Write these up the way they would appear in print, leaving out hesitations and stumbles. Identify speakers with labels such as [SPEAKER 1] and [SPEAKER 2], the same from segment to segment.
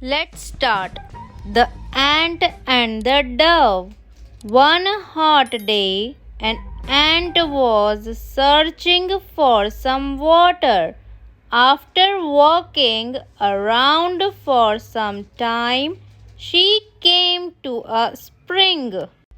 [SPEAKER 1] Let's start. The ant and the dove. One hot day, an ant was searching for some water. After walking around for some time, she came to a spring.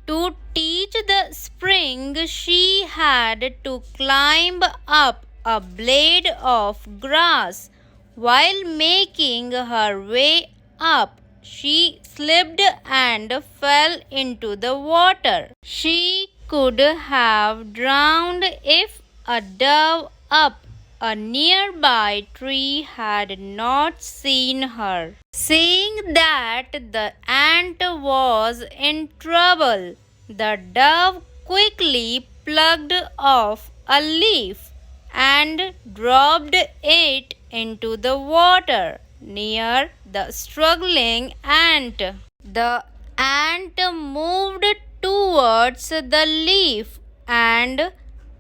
[SPEAKER 1] To reach the spring, she had to climb up a blade of grass. While making her way up, she slipped and fell into the water. She could have drowned if a dove up a nearby tree had not seen her. Seeing that the ant was in trouble, the dove quickly plucked off a leaf and dropped it into the water near the struggling ant. The ant moved towards the leaf and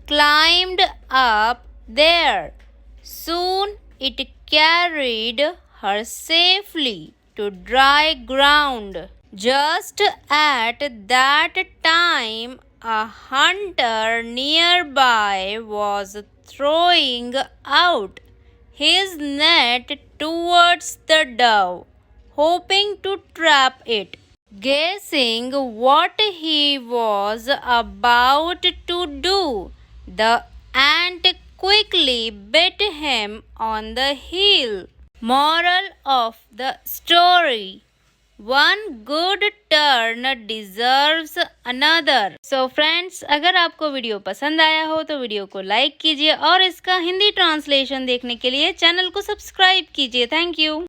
[SPEAKER 1] climbed up there. Soon it carried her safely to dry ground. Just at that time, a hunter nearby was throwing out his net towards the dove, hoping to trap it. Guessing what he was about to do, the ant quickly bit him on the heel. Moral of the story: one good turn deserves another. So friends, अगर आपको video पसंद आया हो तो video को like कीजिए और इसका हिंदी ट्रांसलेशन देखने के लिए चैनल को सब्सक्राइब कीजिए। Thank you.